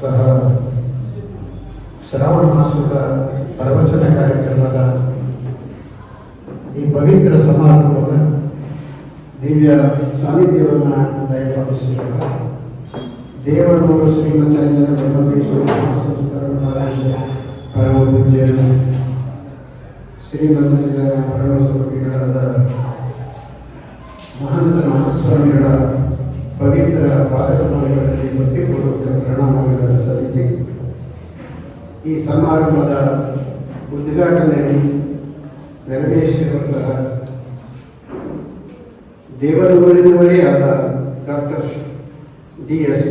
ಸಹ ಶ್ರಾವಣ ಮಾಸದ ಪ್ರವಚನ ಕಾರ್ಯಕ್ರಮದ ಈ ಪವಿತ್ರ ಸಮಾರಂಭದ ದಿವ್ಯ ಸಾನ್ನಿಧ್ಯವನ್ನು ದಯಪಾಲಿಸಿದಾಗ ದೇವನೂರು ಶ್ರೀಮಂತರಂಜನ ಬ್ರಹ್ಮದೇಶ್ವರ ಸಂಸ್ಕಾರ ಪರಮ ಪೂಜ್ಯ ಶ್ರೀಮಂತರಂಜನ ಪರಮಸ್ವಾಮಿಗಳಾದ ಮಹಂತ ಮಹಾಸ್ವಾಮಿಗಳ ಪವಿತ್ರ ಪಾದಕಮಲಗಳಲ್ಲಿ ಭಕ್ತಿಪೂರ್ವಕ ಪ್ರಣಾಮಗಳನ್ನು ಸಲ್ಲಿಸಿ ಈ ಸಮಾರಂಭದ ಉದ್ಘಾಟನೆಯಲ್ಲಿ ನೆರವೇರಿಸಿರುವಂತಹ ದೇವನೂರಿನವರೇ ಆದ ಡಾಕ್ಟರ್ DS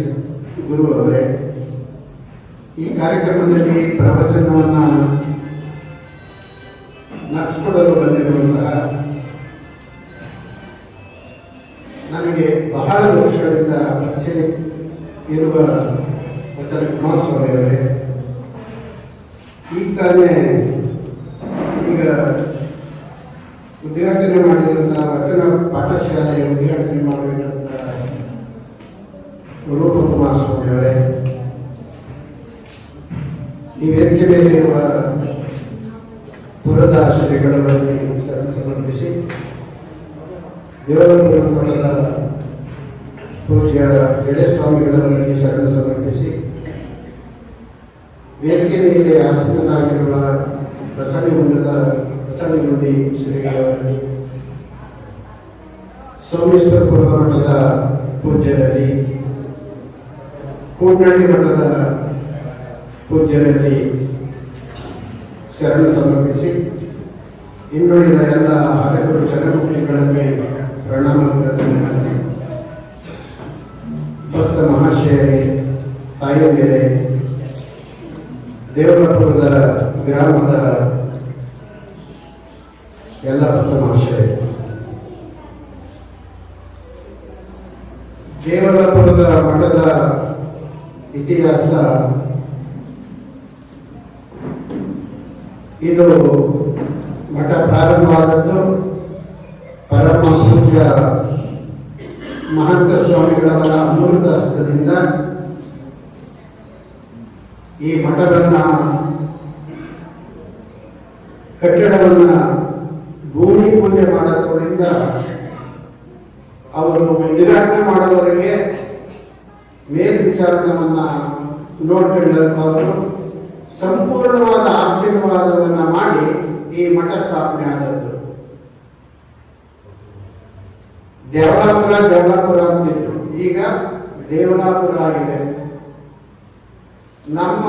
ಗುರು ಅವರೇ, ಈ ಕಾರ್ಯಕ್ರಮದಲ್ಲಿ ಪ್ರವಚನವನ್ನು ನಡೆಸಿಕೊಡಲು ಬಂದಿರುವಂತಹ ನನಗೆ ಬಹಳ ವರ್ಷಗಳಿಂದ ಪರಿಚಯ ಇರುವ ವಚನ ಕುಮಾರಸ್ವಾಮಿ ಅವರೇ, ಈಗ ಉದ್ಘಾಟನೆ ಮಾಡಿರುವಂತಹ ವಚನ ಪಾಠಶಾಲೆಯ ಉದ್ಘಾಟನೆ ಮಾಡಿರುವಂತಹ ರೂಪ ಕುಮಾರಸ್ವಾಮಿ ಅವರೇ, ಈ ವೇದಿಕೆ ಮೇಲೆ ಇರುವ ಪುರದ ಶ್ರೀಗಳವರಿಗೆ ಸಮರ್ಪಿಸಿ ದೇವರ ಮಠದ ಪೂಜ್ಯ ಜಡೇಸ್ವಾಮಿಗಳವರಿಗೆ ಶರಣ ಸಮರ್ಪಿಸಿ ವೇದಿಕೆ ಮೇಲೆ ಆಸೀನರಾಗಿರುವ ಬಸವನಗುಂಡಿ ಶ್ರೀಗಳವರಿಗೆ, ಸೋಮೇಶ್ವರಪುರ ಮಠದ ಪೂಜ್ಯರಲ್ಲಿ, ಕೂಡ್ನಳ್ಳಿ ಮಠದ ಪೂಜ್ಯರಲ್ಲಿ ಶರಣ ಸಮರ್ಪಿಸಿ ಇನ್ನುಳಿದ ಎಲ್ಲ ಹಲವು ಜನಮುಖಿಗಳಿಗೆ ಪ್ರಣಾಮಗಳನ್ನು ಮಾಡಿಸಿ ಭಕ್ತ ಮಹಾಶಯರೇ, ತಾಯಿಯಂದಿರೇ, ದೇವರಪುರದ ಗ್ರಾಮದ ಎಲ್ಲ ಭಕ್ತ ಮಹಾಶಯರೇ, ದೇವರಪುರದ ಮಠದ ಇತಿಹಾಸ ಇದು ಮಠ ಪ್ರಾರಂಭವಾದದ್ದು ಪರಮ ಪೂಜ್ಯ ಮಹಂತ ಸ್ವಾಮಿಗಳವರ ಅಮೃತ ಹಸ್ತದಿಂದ. ಈ ಮಠವನ್ನ ಕಟ್ಟಡವನ್ನ ಭೂಮಿ ಪೂಜೆ ಮಾಡೋದ್ರಿಂದ ಅವರು ಉದ್ಘಾಟನೆ ಮಾಡೋವರೆಗೆ ಮೇಲ್ವಿಚಾರಣವನ್ನ ನೋಡ್ಕೊಂಡಂತ ಅವರು ಸಂಪೂರ್ಣವಾದ ಆಶೀರ್ವಾದವನ್ನ ಮಾಡಿ ಈ ಮಠ ಸ್ಥಾಪನೆ ಆದದ್ದು. ದೇವಲಾಪುರ ಅಂತಿತ್ತು, ಈಗ ದೇವಲಾಪುರ ಆಗಿದೆ. ನಮ್ಮ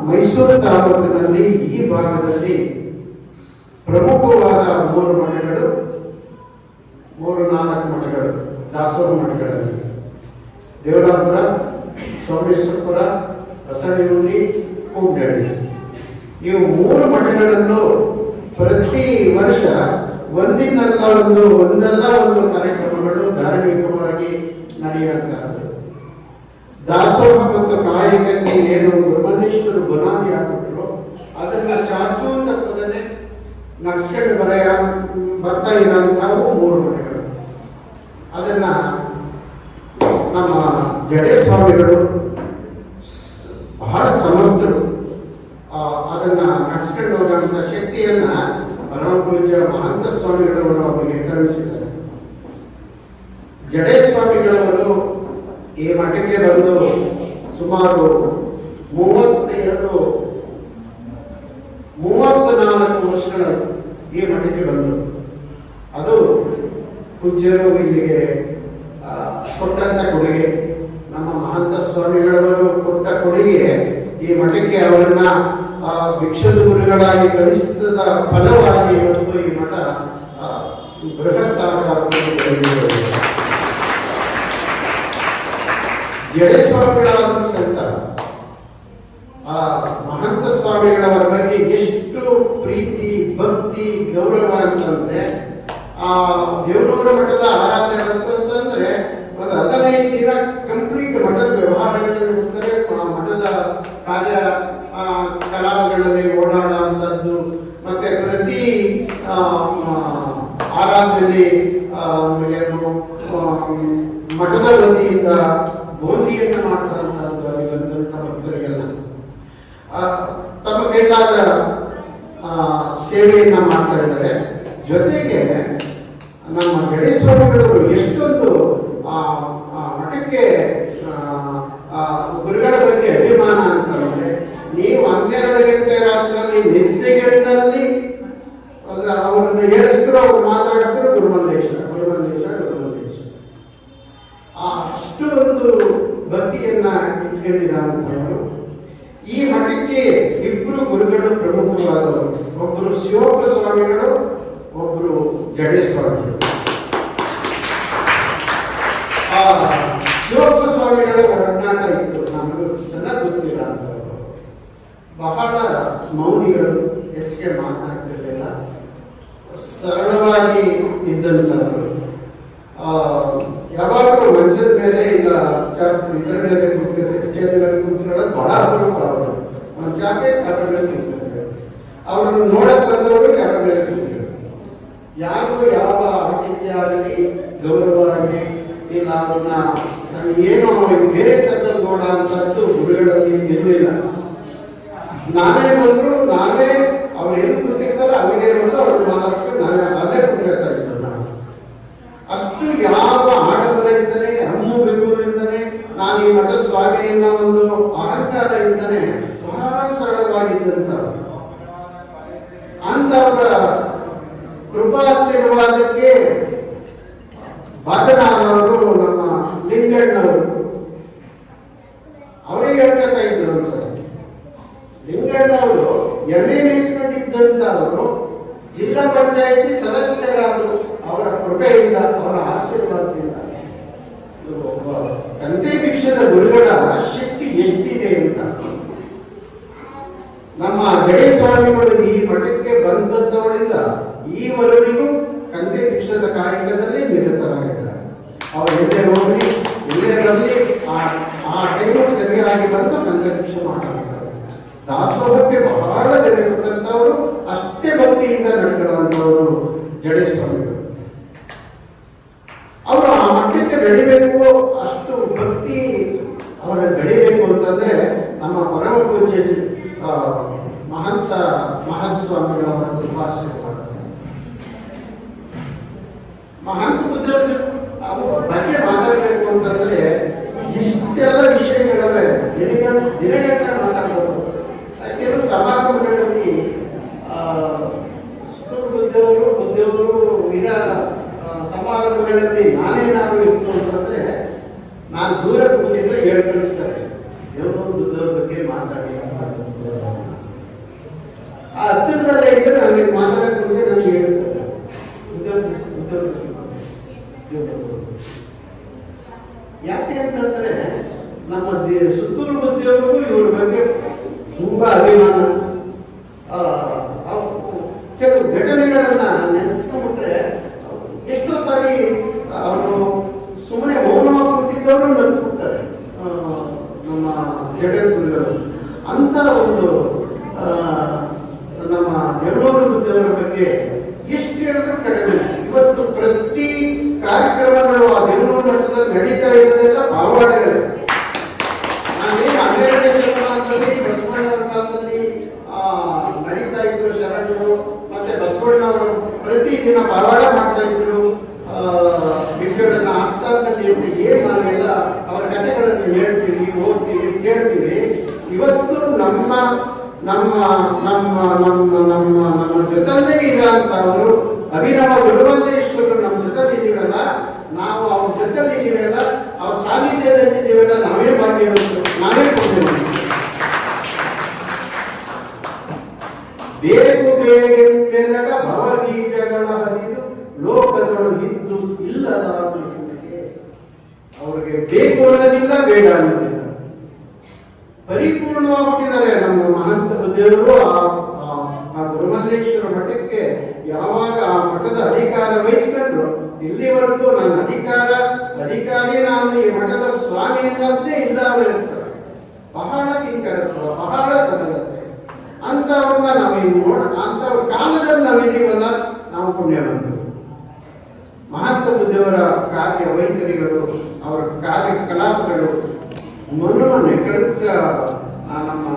ಮೈಸೂರು ತಾಲೂಕಿನಲ್ಲಿ ಈ ಭಾಗದಲ್ಲಿ ಪ್ರಮುಖವಾದ 3 ಮಠಗಳು, 3-4 ಮಠಗಳು, ದಾಸೋಹ ಮಠಗಳಲ್ಲಿ ದೇವಲಾಪುರ, ಸೋಮೇಶ್ವರಪುರ, ಬಸವನಗುಂಡಿ, ಕೂಡ್ನಳ್ಳಿ. ಇವು 3 ಮಠಗಳನ್ನು ಪ್ರತಿ ವರ್ಷ ಒಂದೆಲ್ಲ ಒಂದು ಕಾರ್ಯಕ್ರಮಗಳು ಧಾರ್ಮಿಕವಾಗಿ ನಡೆಯುವಂತಹದ್ದು. ದಾಸೋಹ ಮತ್ತು ಕಾಯಕಕ್ಕೆ ಏನು ಬ್ರಹ್ಮದೇಶ್ವರ ಬುನಾದಿ ಹಾಕಿದ್ರು ಅದನ್ನ ಚಾಚುವಂತ ಪದನೆ ನಡ್ಸ್ಕೊಂಡು ಬರ್ತಾ ಇರುವಂತಹವು 3 ಮಠಗಳು. ಅದನ್ನ ನಮ್ಮ ಜಡೇಸ್ವಾಮಿಗಳು ಬಹಳ ಸಮರ್ಥರು. ಅದನ್ನ ನಡ್ಸ್ಕೊಂಡು ಹೋಗುವಂತ ಶಕ್ತಿಯನ್ನ ಪರಮ ಪೂಜ್ಯ ಮಹಂತ ಸ್ವಾಮಿಗಳವರು ಅವರಿಗೆ ಕರುಣಿಸಿದ್ದಾರೆ. ಜಡೇಸ್ವಾಮಿಗಳವರು ಈ ಮಠಕ್ಕೆ ಬಂದು ಸುಮಾರು 34 ವರ್ಷಗಳು ಈ ಮಠಕ್ಕೆ ಬಂದರು. ಅದು ಪೂಜ್ಯರು ಇಲ್ಲಿಗೆ ಕೊಟ್ಟಂತ ಕೊಡುಗೆ, ನಮ್ಮ ಮಹಂತ ಸ್ವಾಮಿಗಳವರು ಕೊಟ್ಟ ಕೊಡುಗೆ ಈ ಮಠಕ್ಕೆ ಅವರನ್ನ ಭಿಕ್ಷದ ಗುರುಗಳಾಗಿ ಕಳಿಸಿದ ಫಲವಾಗಿ ಇವತ್ತು ಈ ಮಠ ಬೃಹತ್ ಆಕಾರದಲ್ಲಿ ಜಡೇಸ್ವಾಮಿಗಳವರ ಸಂತ ಮಹಂತ ಸ್ವಾಮಿಗಳವರ ಬಗ್ಗೆ ಎಷ್ಟು ಪ್ರೀತಿ, ಭಕ್ತಿ, ಗೌರವ ಅಂತಂದ್ರೆ ದೇವನೂರ ಮಠದ ಆರಾಧನೆ ಅಂತಂದ್ರೆ ಒಂದು 15 ದಿನ ಕಂಪ್ಲೀಟ್ ಮಠದ ವ್ಯವಹಾರಗಳಲ್ಲಿ ಹೋಗ್ತಾರೆ. ಮಠದ ಕಾರ್ಯ ಕಲಾಪಗಳಲ್ಲಿ ಓಡಾಡುವಂಥದ್ದು, ಮತ್ತೆ ಪ್ರತಿ ಆರಾಧನೆಯಲ್ಲಿ ಮಠದ ವತಿಯಿಂದ ಬೋಧಿಯನ್ನು ಮಾಡಿಸುವಂಥದ್ದು, ಅಲ್ಲಿ ಬಂದಂಥ ಭಕ್ತರು ಕೈಲಾದ ಸೇವೆಯನ್ನ ಮಾಡ್ತಾ ಇದ್ದಾರೆ. ಜೊತೆಗೆ ನಮ್ಮ ಜಡೇಸ್ವಾಮಿಗಳು ಎಷ್ಟೊಂದು ಮಠಕ್ಕೆ ಗುರುಗಳ ಬಗ್ಗೆ ಅಭಿಮಾನ ಅಂತಂದ್ರೆ, ನೀವು 12 ಗಂಟೆ ರಾತ್ರಿಯಲ್ಲಿ ನಿದ್ರೆಗೆಟ್ಟಲ್ಲಿ ಅವ್ರನ್ನ ಹೇಳಿದ್ರು, ಅವ್ರು ಮಾತಾಡಿದ್ರು ಗುರುಮಲ್ಲೇಶ್ವರ ಅಷ್ಟು ಒಂದು ಭಕ್ತಿಯನ್ನ ಇಟ್ಕೊಂಡಿರುವಂತವರು. ಈ ಮಠಕ್ಕೆ ಇಬ್ಬರು ಗುರುಗಳು ಪ್ರಮುಖವಾದವರು. ಒಬ್ಬರು ಶಿವಪ್ಪ ಸ್ವಾಮಿಗಳು, ಒಬ್ಬರು ಜಡೇಸ್ವಾಮಿಗಳು. ಶಿವಪ್ಪ ಸ್ವಾಮಿಗಳ ಒಡನಾಟ ಇತ್ತು, ನಮಗೂ ಚೆನ್ನಾಗಿ ಗೊತ್ತಿಲ್ಲ ಅಂತವರು. ಬಹಳ ಮೌನಿಗಳು, ಹೆಚ್ಚಿಗೆ ಮಾತನಾಡ್ತಿರ್ಲಿಲ್ಲ, ಸರಳವಾಗಿ ಇದ್ದಂಥವ್ರು. ಯಾವಾಗಲೂ ಮಂಚದ ಮೇಲೆ ಇಲ್ಲ ಇದರ ಮೇಲೆ ಕುಂತಿರೋದು ಕುಂತಿರೋದು ಬಹಳ ಅಪರೂಪ. ಅವರು ಒಂದು ಚಾಪೆ ಮೇಲೆ ಕುಂತಿರ್ತಾರೆ. ಅವ್ರನ್ನ ನೋಡಕ್ ಬಂದವರು ಚಾಪೆ ಮೇಲೆ ಕುಂತಿರೋದು. ಯಾರಿಗೂ ಯಾವ ಆತಿಥ್ಯ ಆಗಲಿ, ಗೌರವ ಆಗಲಿ ಇಲ್ಲ, ಅವ್ರನ್ನ ಏನೋ ಬೇರೆ ತರದಲ್ಲಿ ನೋಡ ಅಂತದ್ದು ಗುರುಗಳಲ್ಲಿ ಇರಲಿಲ್ಲ. ನಾವೇ ಬಂದ್ರು, ನಾವೇ ಅವ್ರು ಎಲ್ಲಿ ಕುಂತಿರ್ತಾರೋ ಅಲ್ಲಿಗೆ ಬಂದು ಅವ್ರನ್ನ ಮಾತಾಡ್ಕೊಂಡು ನಾವೇ ಅಲ್ಲೇ ಕುಂತಿರ್ತಾ ಇದ್ರು. ನಾವು ಅಷ್ಟು ಯಾವ ಆಡಂಬರದಿಂದಲೇ, ಹಮ್ಮು ಬಿಗುವಿನಿಂದಲೇ, ನಾನು ಈ ಮಠದ ಸ್ವಾಮಿಯನ್ನ ಒಂದು ಅಹಂಕಾರದಿಂದಲೇ ಬಹಳ ಸರಳವಾಗಿದ್ದಂತ ಅಂತವರ ಕೃಪಾಶೀರ್ವಾದಕ್ಕೆ ಬಾಧನಾದವರು ನಮ್ಮ ಲಿಂಗಣ್ಣವರು. ಅವರೇ ಹೇಳ್ತಾ ಇದ್ರು ಒಂದ್ಸಲ, ಲಿಂಗಣ್ಣವರು ಎಣ್ಣೆ ಮೇಯಿಸ್ಕೊಂಡಿದ್ದಂತವರು ಜಿಲ್ಲಾ ಪಂಚಾಯಿತಿ ಸದಸ್ಯರಾದರು. ಅವರ ಕೃಪೆಯಿಂದ, ಅವರ ಆಶೀರ್ವಾದದಿಂದ. ತಂದೆ ಭಿಕ್ಷದ ಗುರುಗಳ ಶಕ್ತಿ ಎಷ್ಟಿದೆ ಅಂತ. ನಮ್ಮ ಜಡೇಸ್ವಾಮಿಗಳು ಈ ಮಠಕ್ಕೆ ಬಂದದ್ದವರಿಂದ ಈವರೆಗೂ ಕಂದೆ ಭಿಕ್ಷದ ಕಾಯಕದಲ್ಲಿ ನಿರತರಾಗಿದ್ದಾರೆ. ಅವರು ಎಲ್ಲೇ ಹೋಗಲಿ, ಎಲ್ಲೇ ಬರಲಿ, ಆ ಟೈಮ್ ಸರಿಯಾಗಿ ಬಂದು ಕಂದೆ ಭಿಕ್ಷೆ ಮಾಡಿದ್ದಾರೆ. ದಾಸೋಹಕ್ಕೆ ಬಹಳ ಬೆಲೆ ಕೊಟ್ಟಂತವರು, ಅಷ್ಟೇ ಭಕ್ತಿಯಿಂದ ನಡ್ಕೊಳ್ಳುವಂಥವರು ಜಡೇಸ್ವಾಮಿಗಳು. ಅವರು ಆ ಮಟ್ಟಕ್ಕೆ ಬೆಳಿಬೇಕು, ಅಷ್ಟು ಭಕ್ತಿ ಅವರ ಬೆಳಿಬೇಕು ಅಂತಂದ್ರೆ ನಮ್ಮ ಪರಮ ಪೂಜ್ಯ ಮಹಂತ ಮಹಾಸ್ವಾಮಿಗಳವರ ಕೃಪಾಶೀರ್ವಾದ. ಮಹಂತ ಬುದ್ಧರ ಬಗ್ಗೆ ಮಾತಾಡಬೇಕು ಅಂತಂದ್ರೆ ಇಷ್ಟೆಲ್ಲ ವಿಷಯಗಳವೆ ದಿನಗಟ್ಟಲೆ ಮಾತಾಡ್ಬೋದು. ಕೆಲವು ಸಮಾರಂಭಗಳಲ್ಲಿ ಬುದ್ಧವರು ವಿರ ಸಮಾರಂಭಗಳಲ್ಲಿ ನಾನೇನಾದ್ರು ಇತ್ತು ಅಂತಂದ್ರೆ, ನಾನು ದೂರ ಕೂತಿದ್ರೆ ಹೇಳಿ ಕಳಿಸ್ತಾರೆ, ದೇವರು ಬುದ್ಧವ್ರ ಬಗ್ಗೆ ಮಾತಾಡಿ. ಆ ಹತ್ತಿರದಲ್ಲೇ ಇದ್ದರೆ ನನಗೆ ಮಾತಾಡಕ್ಕೆ ಮುಂದೆ ನನಗೆ ಹೇಳ್ತಾರೆ ಯಾಕೆ ಅಂತಂದ್ರೆ, ನಮ್ಮ ಸುತ್ತೂರು ಬುದ್ಧಿಯವ್ರಿಗೂ ಇವ್ರ ಬಗ್ಗೆ ತುಂಬಾ ಅಭಿಮಾನ. ಕೆಲವು ಘಟನೆಗಳನ್ನ ನೆನೆಸ್ಕೊಂಡ್ಬಿಟ್ರೆ ಎಷ್ಟೋ ಸಾರಿ ಅವರು ಸುಮ್ಮನೆ ಮೌನವಾಗಿ ಕೂತಿದ್ದವರು ನಡ್ಕೊಡ್ತಾರೆ ನಮ್ಮ ಜಡೇಗುರುಗಳು. ಅಂತ ಒಂದು ನಮ್ಮ ಎಲ್ಲೂರು ಬುದ್ಧಿಯವರ ಬಗ್ಗೆ ಎಷ್ಟು ಹೇಳಿದ್ರು ಕಡಿಮೆ. ಇವತ್ತು ಪ್ರತಿ ಕಾರ್ಯಕ್ರಮಗಳು ಆ ಬೆಂಗಳೂರು ಮಟ್ಟದಲ್ಲಿ ನಡೀತಾ ಇರೋದೆಲ್ಲ ಪಾವಗಡಗಳೇ. ನಾನೇನು 12ನೇ ಶತಮಾನದಲ್ಲಿ ಬಸವಣ್ಣವರ ಕಾಲದಲ್ಲಿ ನಡೀತಾ ಇದ್ರು ಶರಣರು, ಮತ್ತೆ ಬಸವಣ್ಣವರು ಪ್ರತಿದಿನ ಪಾವಗಡ ಮಾಡ್ತಾ ಇದ್ರು. ವಿದ್ಯೆಗಳನ್ನ ಆಸ್ಥಾನದಲ್ಲಿ ಏನ್ ನಾವೆಲ್ಲ ಅವರ ಕಥೆಗಳನ್ನು ಹೇಳ್ತೀವಿ, ಓದ್ತೀವಿ, ಕೇಳ್ತೀವಿ. ಇವತ್ತು ನಮ್ಮ ನಮ್ಮ ನಮ್ಮ ನಮ್ಮ ನಮ್ಮ ನಮ್ಮ ಜೊತೆಲ್ಲೇ ಇರೋಂಥವರು ಅಭಿನವ ಗುರುಮಲ್ಲೇಶ್ವರರು ನಮ್ಮ ಜೊತೆಲಿ ಇದೀವಲ್ಲ, ನಾವು ಅವ್ರ ಜೊತೆಲಿ ಇದೀವಲ್ಲ, ಅವ್ರ ಸಾನ್ನಿಧ್ಯದಲ್ಲಿ ಇದೀವಲ್ಲ, ನಾವೇ ಭಾಗ್ಯ, ನಾವೇ ಕೊಡ್ತೇವೆ. ಬೇಕು ಬೇಗ ಭವಬೀಜಗಳ ಹರಿದು ಲೋಕಗಳು ಇದ್ದು ಇಲ್ಲದ ಅವ್ರಿಗೆ ಬೇಕು ಅನ್ನೋದಿಲ್ಲ, ಬೇಡ ಅನ್ನೋದಿಲ್ಲ, ಪರಿಪೂರ್ಣವಾಗಿದ್ದಾರೆ. ನಮ್ಮ ಮಹಂತ ಬುದ್ಧಿಯವರು ಆ ಗುರುಮಲ್ಲೇಶ್ವರ ಮಠಕ್ಕೆ ಯಾವಾಗ ಆ ಮಠದ ಅಧಿಕಾರ ವಹಿಸಿಕೊಂಡ್ರು, ಇಲ್ಲಿವರೆಗೂ ನನ್ನ ಅಧಿಕಾರಿ ನಾನು ಈ ಮಠದ ಸ್ವಾಮಿ ಅನ್ನೋದೇ ಇಲ್ಲ ಅವರು ಇರ್ತಾರೆ. ಬಹಳ ಕಿಂಕರತ್ವ, ಬಹಳ ಸರಳತೆ. ಅಂತವ್ರನ್ನ ನಾವೇನು ಅಂತವ್ರ ಕಾಲದಲ್ಲಿ ನಾವಿದೀವಲ್ಲ, ನಾವು ಪುಣ್ಯವಂತರು. ಮಹಂತ ಬುದ್ಧಿಯವರ ಕಾರ್ಯ ವೈಖರಿಗಳು, ಅವರ ಕಾರ್ಯಕಲಾಪಗಳು ಮೊನ್ನೆ ಕಳೆದ ನಮ್ಮ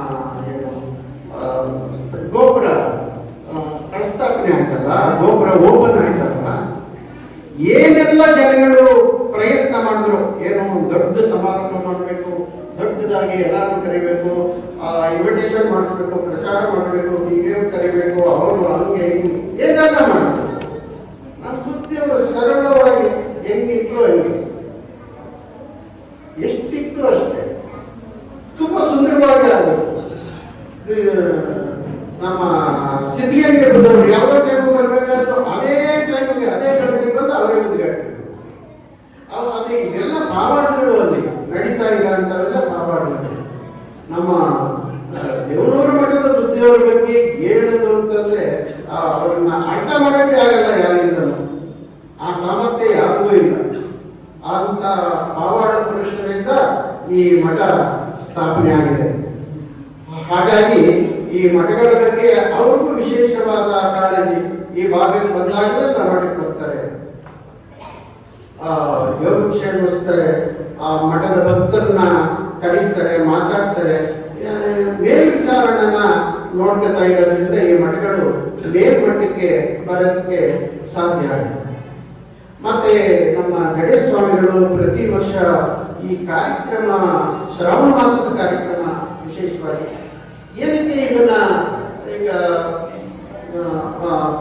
ಸ್ಥಾಪನೆ ಆಯ್ತಲ್ಲ, ಗೋಪುರ ಓಪನ್ ಆಯ್ತಲ್ಲ, ಏನೆಲ್ಲ ಜನಗಳು ಪ್ರಯತ್ನ ಮಾಡಿದ್ರು, ಏನೋ ಒಂದು ದೊಡ್ಡ ಸಮಾರಂಭ ಮಾಡಬೇಕು, ದೊಡ್ಡದಾಗಿ ಎಲ್ಲರೂ ಕರಿಬೇಕು, ಇನ್ವಿಟೇಷನ್ ಮಾಡಿಸ್ಬೇಕು, ಪ್ರಚಾರ ಮಾಡಬೇಕು, ಹೀಗೆ ಕರಿಬೇಕು, ಅವರು ಹಂಗೆ ಹಿಂಗೆ ಏನೆಲ್ಲ ಮಾಡಿದ್ರು. ನಮ್ಮ ಬುದ್ಧಿಯವರು ಸರಳವಾಗಿ ಹೆಂಗಿತ್ತು ಹಂಗೆ, ಎಷ್ಟಿತ್ತು ಅಷ್ಟೇ, ತುಂಬಾ ಸುಂದರವಾಗಿ ಆಗೋದು. ನಮ್ಮ ಸಿದ್ಧಿಯಲ್ಲಿ ಬಂದವರು ಯಾವ ಟೈಮು ಬರಬೇಕಾದ್ರು ಅದೇ ಟೈಮಿಗೆ ಅದೇ ಟೈಮಿಗೆ ಬಂದು ಅವರೇ ಉದ್ಘಾಟಿಸಿದ್ರು. ಅದೇ ಇದೆಲ್ಲ ಪಾವಾಡಗಳು ಅಲ್ಲಿ ನಡೀತಾ ಇಲ್ಲ ಅಂತವೆಲ್ಲ ಪಾವಾಡಗಳು. ನಮ್ಮ ದೇವನೂರು ಮಠದ ಬುದ್ಧಿಯವರ ಬಗ್ಗೆ ಹೇಳಿದ್ರು ಅಂತಂದ್ರೆ ಅವ್ರನ್ನ ಅರ್ಥ ಮಾಡೋಕ್ಕೆ ಆಗಲ್ಲ ಯಾರಿಂದಲೂ, ಆ ಸಾಮರ್ಥ್ಯ ಯಾರಿಗೂ ಇಲ್ಲ. ಅಂತ ಪಾವಾಡ ಪುರುಷರಿಂದ ಈ ಮಠ ಸ್ಥಾಪನೆ ಆಗಿದೆ. ಹಾಗಾಗಿ ಈ ಮಠಗಳ ಬಗ್ಗೆ ಅವ್ರಿಗೂ ವಿಶೇಷವಾದ ಕಾಳಜಿ. ಈ ಭಾಗಕ್ಕೆ ಬಂದಾಗಲೇ ಮಠಕ್ಕೆ ಬರ್ತಾರೆ, ಯೋಗಕ್ಷೇಮ ವಹಿಸ್ತಾರೆ, ಆ ಮಠದ ಭಕ್ತರನ್ನ ಕರೆಸ್ತಾರೆ, ಮಾತಾಡ್ತಾರೆ, ಮೇಲ್ವಿಚಾರಣೆಯನ್ನ ನೋಡ್ಕೊತಾ ಇರೋದ್ರಿಂದ ಈ ಮಠಗಳು ಮೇಲ್ಮಟ್ಟಕ್ಕೆ ಬರೋದಕ್ಕೆ ಸಾಧ್ಯ ಆಗಿದೆ. ಮತ್ತೆ ನಮ್ಮ ಗಣೇಶ ಸ್ವಾಮಿಗಳು ಪ್ರತಿ ವರ್ಷ ಈ ಕಾರ್ಯಕ್ರಮ, ಶ್ರಾವಣ ಮಾಸದ ಕಾರ್ಯಕ್ರಮ ವಿಶೇಷವಾಗಿ ಏನಕ್ಕೆ ಇದನ್ನ ಈಗ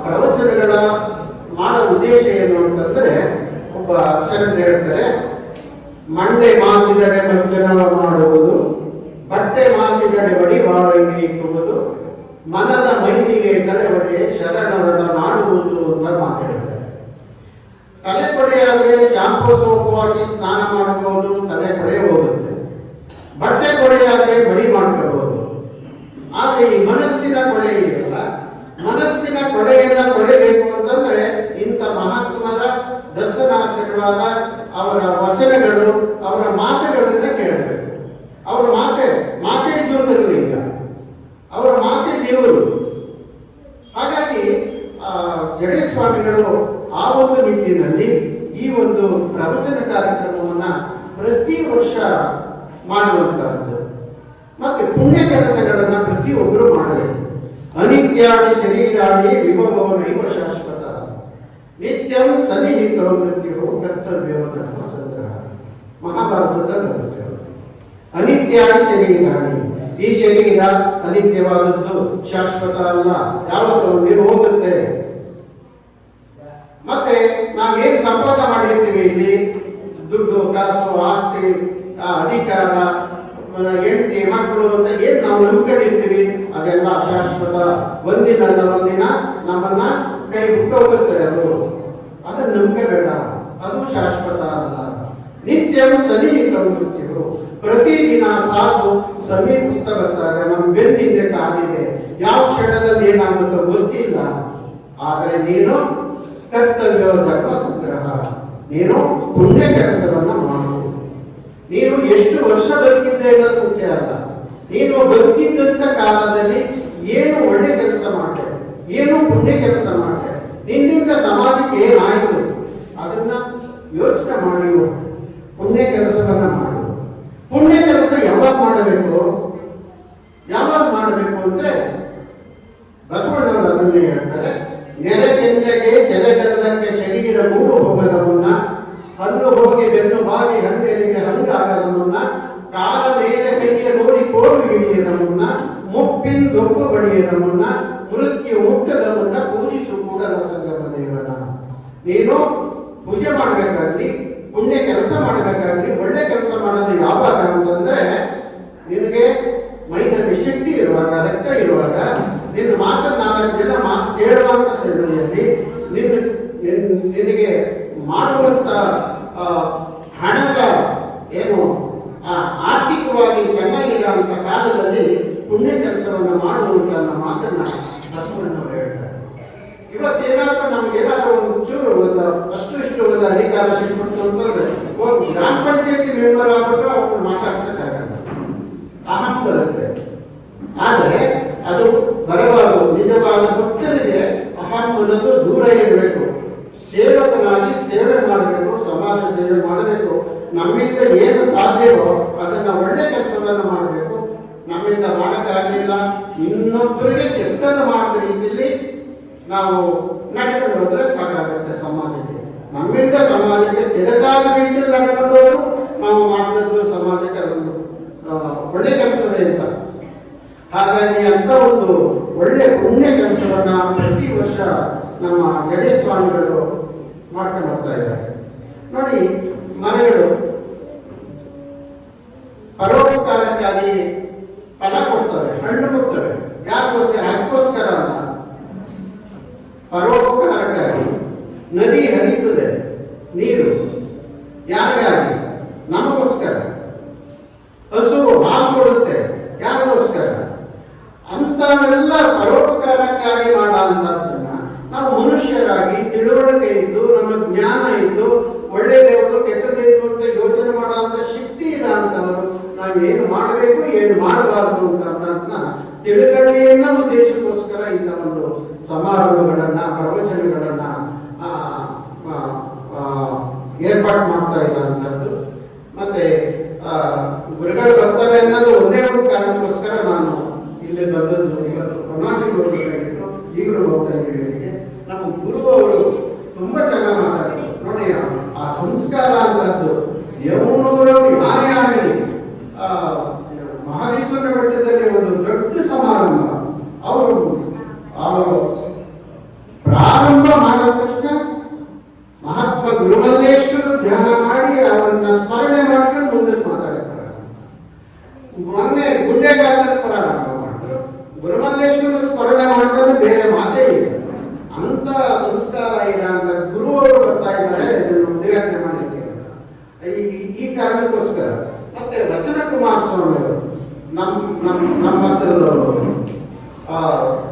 ಪ್ರವಚನಗಳ ಮಾಡೋ ಉದ್ದೇಶ ಏನು ಅಂತಂದ್ರೆ, ಒಬ್ಬ ಶರಣ ಹೇಳ್ತಾರೆ, ಮಂಡೆ ಮಾಸಿದಡೆ ಮಂಚನ ಮಾಡುವುದು, ಬಟ್ಟೆ ಮಾಸಿದಡೆ ಬಡಿ ಬಾಳಿಗೆ ಇಕ್ಕುವುದು, ಮನದ ಮೈಲಿಗೆ ಕಲೆವಡೆ ಶರಣರಣ ಮಾಡುವುದು ಅಂತ ಮಾತಾಡ್ತಾರೆ. ತಲೆ ಕೊಡೆಯಾದ್ರೆ ಶಾಂಪು ಸೋಪವಾಗಿ ಸ್ನಾನ ಮಾಡಬಹುದು, ತಲೆ ಕೊಡೆ ಹೋಗುತ್ತೆ. ಬಟ್ಟೆ ಕೊಡೆಯಾದ್ರೆ ಬಡಿ ಮಾಡ್ಕೋಬಹುದು. ಆದ್ರೆ ಈ ಮನಸ್ಸಿನ ಕೊಳೆ ಇದೆಯಲ್ಲ, ಮನಸ್ಸಿನ ಕೊಳೆಯನ್ನ ಕೊಳೆಬೇಕು ಅಂತಂದ್ರೆ ಇಂಥ ಮಹಾತ್ಮರ ದರ್ಶನಾಶೀರ್ವಾದ, ಅವರ ವಚನಗಳು, ಅವರ ಮಾತುಗಳನ್ನ ಕೇಳಬೇಕು. ಅವರ ಮಾತೇ ಜೀವನದಲ್ಲಿಲ್ಲ, ಅವರ ಮಾತೇ ದೇವರು. ಹಾಗಾಗಿ ಜಡೇ ಸ್ವಾಮಿಗಳು ಆ ಒಂದು ನಿಟ್ಟಿನಲ್ಲಿ ಈ ಒಂದು ಪ್ರವಚನ ಕಾರ್ಯಕ್ರಮವನ್ನ ಪ್ರತಿ ವರ್ಷ ಮಾಡುವಂತಹದ್ದು. ಮತ್ತೆ ಪುಣ್ಯ ಕೆಲಸಗಳನ್ನ ಪ್ರತಿಯೊಬ್ಬರು ಮಾಡಬೇಕು. ಅನಿತ್ಯಾದಿ ಶರೀರಾದಿ ವಿಭವೋ ನೈವ ಶಾಶ್ವತ, ನಿತ್ಯಂ ಸನ್ನಿಹಿತೋ ಮೃತ್ಯು ಕರ್ತವ್ಯೋ ಧರ್ಮ ಸಂಗ್ರಹ. ಮಹಾಭಾರತದ ಬರುತ್ತೆ. ಅನಿತ್ಯಾದಿ ಶರೀರಾದಿ, ಈ ಶರೀರ ಅನಿತ್ಯವಾದದ್ದು, ಶಾಶ್ವತ ಅಲ್ಲ, ಯಾವತ್ತೂ ಒಂದಿನ ಹೋಗುತ್ತೆ. ಮತ್ತೆ ನಾವೇನ್ ಸಂಪಾದನೆ ಮಾಡಿರ್ತೀವಿ ಇಲ್ಲಿ, ದುಡ್ಡು, ಕಾಸು, ಆಸ್ತಿ, ಅಧಿಕಾರ, ಹೆಂಡತಿ, ಮಕ್ಕಳು ಅಂತ ಏನ್ ನಾವು ನಂಬ್ಕೊಂಡಿರ್ತೀವಿ, ಅದೆಲ್ಲ ಶಾಶ್ವತ. ಒಂದಿನಲ್ಲ ಒಂದಿನ ನಮ್ಮನ್ನ ಕೈ ಬಿಟ್ಟು ಹೋಗುತ್ತೆ. ಅದನ್ನ ನಂಬಿಕೆಬೇಡ, ಅದು ಶಾಶ್ವತ ಅಲ್ಲ. ನಿತ್ಯ ಸನ್ನಿಹಿತ ಮೃತ್ಯು, ಪ್ರತಿದಿನ ಸಾಕು ಸಮೀಪಿಸ್ತಾ ಬರ್ತಾರೆ. ನಮ್ಮ ಬೆನ್ನಿಂದ ಕಾದಿದೆ, ಯಾವ ಕ್ಷಣದಲ್ಲಿ ಏನಾಗುತ್ತೋ ಗೊತ್ತಿಲ್ಲ. ಆದರೆ ನೀನು ಕರ್ತವ್ಯ ಧರ್ಮ ಸಂಗ್ರಹ, ನೀನು ಪುಣ್ಯ ಕೆಲಸವನ್ನ ಮಾಡು. ನೀನು ಎಷ್ಟು ವರ್ಷ ಬದುಕಿದ್ದೆ ಅನ್ನೋದು ಮುಖ್ಯ ಅಲ್ಲ, ನೀನು ಬದುಕಿದ್ದಂತ ಕಾಲದಲ್ಲಿ ಏನು ಒಳ್ಳೆ ಕೆಲಸ ಮಾಡಿದೆ, ಏನು ಪುಣ್ಯ ಕೆಲಸ ಮಾಡಿದೆ, ನಿನ್ನಿಂದ ಸಮಾಜಕ್ಕೆ ಏನಾಯಿತು ಅದನ್ನ ಯೋಚನೆ ಮಾಡಿ ಪುಣ್ಯ ಕೆಲಸವನ್ನ ಮಾಡು. ಪುಣ್ಯ ಕೆಲಸ ಯಾವಾಗ ಮಾಡಬೇಕು ಅಂದ್ರೆ ಬಸವಣ್ಣವರು ಅದನ್ನೇ ಹೇಳ್ತಾರೆ. ನೆರೆಗೆಂದಗೆ ತೆರೆಗಲ್ಲಕ್ಕೆ ಶರೀರ ಮೂಡು ಹೋಗದ ಮುನ್ನ, ಹಲ್ಲು ಹೋಗಿ ಬೆನ್ನು ಬಾಗಿ ಹಣ್ಣೆರಿಗೆ ಹಂಗಾಗದ ಮುನ್ನ, ಕಾಲ ಮೇಲೆ ಕೈಗೆ ನೋಡಿ ಕೋಡು ಹಿಡಿಯದ ಮುನ್ನ, ಮುಪ್ಪಿಂದೊಬ್ಬು ಬಳಿಯದ ಮುನ್ನ, ಮೃತ್ಯು ಮುಟ್ಟದ ಮುನ್ನ ಪೂಜಿಸು ಕೂಡಲ ಸಂಗಮ ದೇವನ. ನೀನು ಪೂಜೆ ಮಾಡಬೇಕಾಗ್ಲಿ, ಪುಣ್ಯ ಕೆಲಸ ಮಾಡಬೇಕಾಗ್ಲಿ, ಒಳ್ಳೆ ಕೆಲಸ ಮಾಡೋದು ಯಾವಾಗ ಅಂತಂದ್ರೆ ನಿನಗೆ ಮೈನಲ್ಲಿ ಶಕ್ತಿ ಇರುವಾಗ, ರಕ್ತ ಇರುವಾಗ, ನಿನ್ನ ಮಾತನ್ನ 4 ಜನ ಮಾತು ಕೇಳುವಂತ ಸಂದರ್ಭದಲ್ಲಿ ನಿನಗೆ ಮಾಡುವಂತ ಹಣದ ಏನು ಆರ್ಥಿಕವಾಗಿ ಚೆನ್ನಾಗಿರುವಂತ ಕಾಲದಲ್ಲಿ ಪುಣ್ಯ ಕೆಲಸವನ್ನ ಮಾಡುವಂತ ಮಾತನ್ನ ಬಸವಣ್ಣವರು ಹೇಳ್ತಾರೆ. ಇವತ್ತೇನಾದ್ರೂ ನಮ್ಗೇನಾದ್ರೂ ಒಂದು ಚೂರು ಇಷ್ಟು ಒಂದು ಅಧಿಕಾರ ಸಿಕ್ಬಿಟ್ಟು ಅಂತಂದ್ರೆ ಒಂದು ಗ್ರಾಮ ಪಂಚಾಯತಿ ಮೆಂಬರ್ ಆಗ್ಬಿಟ್ರೆ ಅವ್ರನ್ನ ಮಾತಾಡ್ಸಕ್ಕಾಗಲ್ಲ, ಅಹಂ ಬರುತ್ತೆ. ಆದರೆ ಅದು ಬರಬಾರದು. ನಿಜವಾದ ಭಕ್ತರಿಗೆ ಅಹಂ ಅನ್ನೋದು ದೂರ ಇರಬೇಕು. ಸೇವಕನಾಗಿ ಸೇವೆ ಮಾಡಬೇಕು, ಸಮಾಜ ಸೇವೆ ಮಾಡಬೇಕು. ನಮ್ಮಿಂದ ಏನು ಸಾಧ್ಯವೋ ಅದನ್ನ ಒಳ್ಳೆ ಕೆಲಸವನ್ನ ಮಾಡಬೇಕು. ನಮ್ಮಿಂದ ಮಾಡಕ್ಕಾಗಲಿಲ್ಲ, ಇನ್ನೊಬ್ಬರಿಗೆ ಕೆಟ್ಟದ್ದು ಮಾಡಿದ ರೀತಿಯಲ್ಲಿ ನಾವು ನಡ್ಕೊಂಡು ಹೋದ್ರೆ ಸಾಕಾಗುತ್ತೆ ಸಮಾಜಕ್ಕೆ. ನಮ್ಮಿಂದ ಸಮಾಜಕ್ಕೆ ತೆರೆದಾದ ರೀತಿಯಲ್ಲಿ ನಡ್ಕೊಂಡು ಹೋದ್ರು ನಾವು ಮಾಡಿದ್ದು ಸಮಾಜಕ್ಕೆ ಅದೊಂದು ಒಳ್ಳೆ ಕೆಲಸವೇ ಅಂತ. ಹಾಗಾಗಿ ಅಂತ ಒಂದು ಒಳ್ಳೆ ಪುಣ್ಯ ಕೆಲಸವನ್ನ ಪ್ರತಿ ವರ್ಷ ನಮ್ಮ ಜಡೆ ಸ್ವಾಮಿಗಳು ಮಾಡ್ಕೊಂಡು ಹೋಗ್ತಾ ಇದ್ದಾರೆ. ನೋಡಿ, ಮರಗಳು ಪರೋಪಕಾರಕ್ಕಾಗಿ ಫಲ ಕೊಡ್ತವೆ, ಹಣ್ಣು ಕೊಡ್ತವೆ. ಯಾಕೋಸ್ಕರ? ಅದಕ್ಕೋಸ್ಕರ ಅಲ್ಲ, ಪರೋಪಕಾರಕ್ಕಾಗಿ. ನದಿ ಹರಿಯುತ್ತದೆ ನೀರು ಯಾರಿಗಾಗಿ? ನಮಗೋಸ್ಕರ. ಹಸು ಹಾಲು ಕೊಡುತ್ತೆ ಯಾರಿಗೋಸ್ಕರ? ಅಂತವೆಲ್ಲ ಪರೋಪಕಾರಕ್ಕಾಗಿ ಮಾಡುವಂತಹದ್ದನ್ನ ನಾವು ಮನುಷ್ಯರಾಗಿ ತಿಳುವಳಿಕೆ ಇದ್ದು, ನಮ್ಮ ಜ್ಞಾನ ಇದ್ದು, ಒಳ್ಳೆಯದೇವರು ಕೆಟ್ಟದೇವರು ಅಂತ ಯೋಚನೆ ಮಾಡುವಂತ ಶಕ್ತಿ ಇಲ್ಲ ಅಂತವರು ನಾವು ಏನು ಮಾಡಬೇಕು ಏನು ಮಾಡಬಾರದು ಅಂತ ತಿಳುವಳಿಕೆಯನ್ನ ಉದ್ದೇಶಕ್ಕೋಸ್ಕರ ಇಂಥ ಒಂದು ಸಮಾರಂಭಗಳನ್ನ ಪ್ರವಚನಗಳನ್ನ ಏರ್ಪಾಡು ಮಾಡ್ತಾ ಇರುವಂತದ್ದು. ಮತ್ತೆ ಗುರುಗಳು ಬರ್ತಾರೆ ಅನ್ನೋದು ಒಂದೇ ಒಂದು ಕಾರಣಕ್ಕೋಸ್ಕರ ನಾನು ಇಲ್ಲಿ ಬಂದದ್ದು. ಇವತ್ತು ಪ್ರಮಾಣಿಗೆ ಹೋಗಬೇಕಾಗಿತ್ತು, ಈಗಲೂ ಹೋಗ್ತಾ ಇದ್ದೀವಿ. ನಮ್ಮ ಗುರು ಅವರು ತುಂಬಾ ಚೆನ್ನಾಗಿ ಮಾತಾಡ್ತಾರೆ ನೋಡಿ. ಆ ಸಂಸ್ಕಾರ ಅಂತದ್ದು ಯಮುನೂರವರು ಯಾರೇ ಆಗಲಿ ಮಹದೇಶ್ವರ ಬೆಟ್ಟದಲ್ಲಿ ಒಂದು ದೊಡ್ಡ ಸಮಾರಂಭ ಅವರು ಪ್ರಾರಂಭ ಮಾಡಿದ ತಕ್ಷಣ ಮಹಾತ್ಮ ಗುರುಮಲ್ಲೇಶ್ವರ ಧ್ಯಾನ ಮಾಡಿ ಅವರನ್ನ ಸ್ಮರಣೆ ಮಾಡ್ಕೊಂಡು ಮುಂದೆ ಮಾತಾಡ್ತಾರೆ. ಮೊನ್ನೆ ಗುಂಡೆಗಾಲದಲ್ಲಿ ಪ್ರಾರಂಭ ಮಾಡಿದ್ರು, ಗುರುಮಲ್ಲೇಶ್ವರ ಸ್ಮರಣೆ ಮಾಡಿದ್ರೆ ಬೇರೆ ಮಾತೇ ಇಲ್ಲ. ಅಂತ ಸಂಸ್ಕಾರ ಇಲ್ಲ ಅಂತ ಗುರು ಅವರು ಬರ್ತಾ ಇದ್ದಾರೆ, ಇದನ್ನು ಉದ್ಘಾಟನೆ ಮಾಡಿದ್ದೇವೆ ಈ ಕಾರಣಕ್ಕೋಸ್ಕರ. ಮತ್ತೆ ವಚನ ಕುಮಾರಸ್ವಾಮಿ ಅವರು ನಮ್ಮ ಹತ್ರದವರು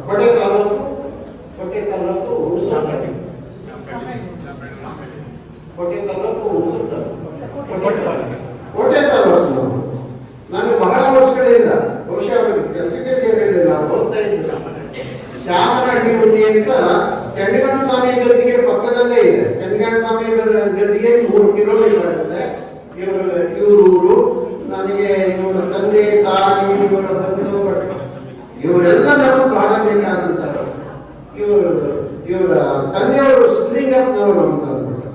ಕೊಡೆ ತಾಲೂಕು ಕೋಟೆ ತಾಲೂಕು ನಾನು ಬಹಳ ವರ್ಷಗಳಿಂದ ಬಹುಶಃ ಅವರಿಗೆ ಕೆಲಸಕ್ಕೆ ಸೇರಿರಲಿಲ್ಲ, ಓದ್ತಾ ಇದ್ದರು. ಶ್ಯಾಮನಹಳ್ಳಿ ಹುಂಡಿ ಅಂತ ಚಂಡಿಗಣ ಸ್ವಾಮಿ ಗದ್ದಿಗೆ ಪಕ್ಕದಲ್ಲೇ ಇದೆ. ಚಂಡಿಗಣ ಸ್ವಾಮಿ ಗದ್ದಿಗೆ 3 ಕಿಲೋಮೀಟರ್ ಆಗುತ್ತೆ ಇವ್ರ ಊರು. ನನಗೆ ಇವರ ತಂದೆ ತಾಯಿ ಇವರ ಬಂಧು ಇವರೆಲ್ಲ ನಾವು ಬಹಳ ಬೇಕಾದಂತರು. ಇವರ ತಂದೆಯವರು ಸಿದ್ಲಿಂಗಪ್ಪನವರು ಅಂತ ಅಂದ್ಬಿಟ್ಟು.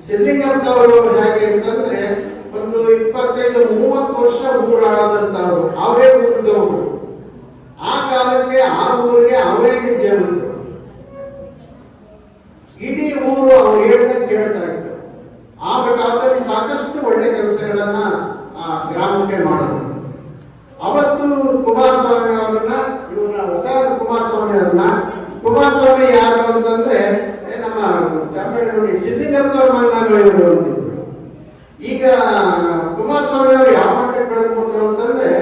ಸಿದ್ಲಿಂಗಪ್ಪನವರು ಹೇಗೆ ಅಂತಂದ್ರೆ ಒಂದು 25-30 ವರ್ಷ ಊರಾದಂತವರು, ಅವರೇ ಊರಿದವರು. ಆ ಕಾಲಕ್ಕೆ ಆ ಊರಿಗೆ ಅವರೇ ಜೀವಂತರು. ಇಡೀ ಊರು ಅವ್ರು ಹೇಳ್ದಂಗೆ ಕೇಳ್ತಾ ಇತ್ತು. ಆ ಕಾಲದಲ್ಲಿ ಸಾಕಷ್ಟು ಒಳ್ಳೆ ಕೆಲಸಗಳನ್ನ ಗ್ರಾಮಕ್ಕೆ ಮಾಡಿದ್ರು. ಅವತ್ತು ಕುಮಾರಸ್ವಾಮಿ ಅವರನ್ನ, ಇವರ ವಚನ ಕುಮಾರಸ್ವಾಮಿ ಅವ್ರನ್ನ, ಕುಮಾರಸ್ವಾಮಿ ಯಾರು ಅಂತಂದ್ರೆ ನಮ್ಮ ಚಾಮರಾಜನಹಳ್ಳಿ ಸಿದ್ಲಿಂಗಪ್ಪನವ್ರ ಮಗನಾಗ ಇವರು ಅಂತಿದ್ರು. ಈಗ ಕುಮಾರಸ್ವಾಮಿ ಅವರು ಯಾವ ಮಟ್ಟಕ್ಕೆ ಬೆಳೆದ್ಬಿಟ್ರು ಅಂತಂದ್ರೆ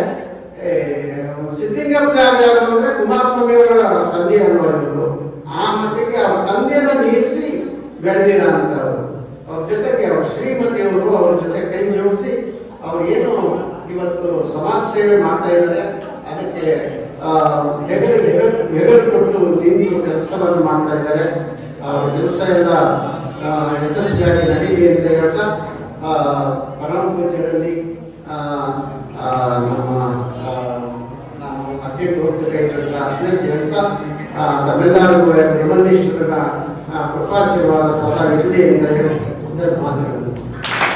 ಸಿದ್ಲಿಂಗಪ್ಪ ಯಾರು ಅಂದ್ರೆ ಕುಮಾರಸ್ವಾಮಿ ಅವರ ತಂದೆ ಅನ್ನೋರು. ಆ ಮಟ್ಟಿಗೆ ಅವ್ರ ತಂದೆಯನ್ನ ಮೀರಿಸಿ ಬೆಳೆದಿರ ಅಂತವರು. ಅವ್ರ ಜೊತೆಗೆ ಅವ್ರ ಶ್ರೀಮತಿಯವರು ಅವ್ರ ಜೊತೆ ಕೈ ಜೋಡಿಸಿ ಅವ್ರು ಏನು ಇವತ್ತು ಸಮಾಜ ಸೇವೆ ಮಾಡ್ತಾ ಇದ್ದಾರೆ, ಅದಕ್ಕೆ ಹೆಗಲು ಕೊಟ್ಟು ನಿಂತು ಕೆಲಸವನ್ನು ಮಾಡ್ತಾ ಇದ್ದಾರೆ. ಕೆಲಸ ಎಲ್ಲ ಯಶಸ್ವಿಯಾಗಿ ನಡೀಲಿ ಅಂತ ಹೇಳ್ತಾ ಪರಮ ಪೂಜ್ಯರಲ್ಲಿ ನಮ್ಮ ಅಧ್ಯಕ್ಷ ಅತ್ಯಂತ ಹೇಳ್ತಾ ತಮಿಳುನಾಡು ಬ್ರಹ್ಮಲೇಶ್ವರನ ಕೃಪಾಶೀರ್ವಾದ ಸದಾ ಇರಲಿ ಅಂತ ಹೇಳಿ ಮಾತನಾಡುತ್ತಾರೆ.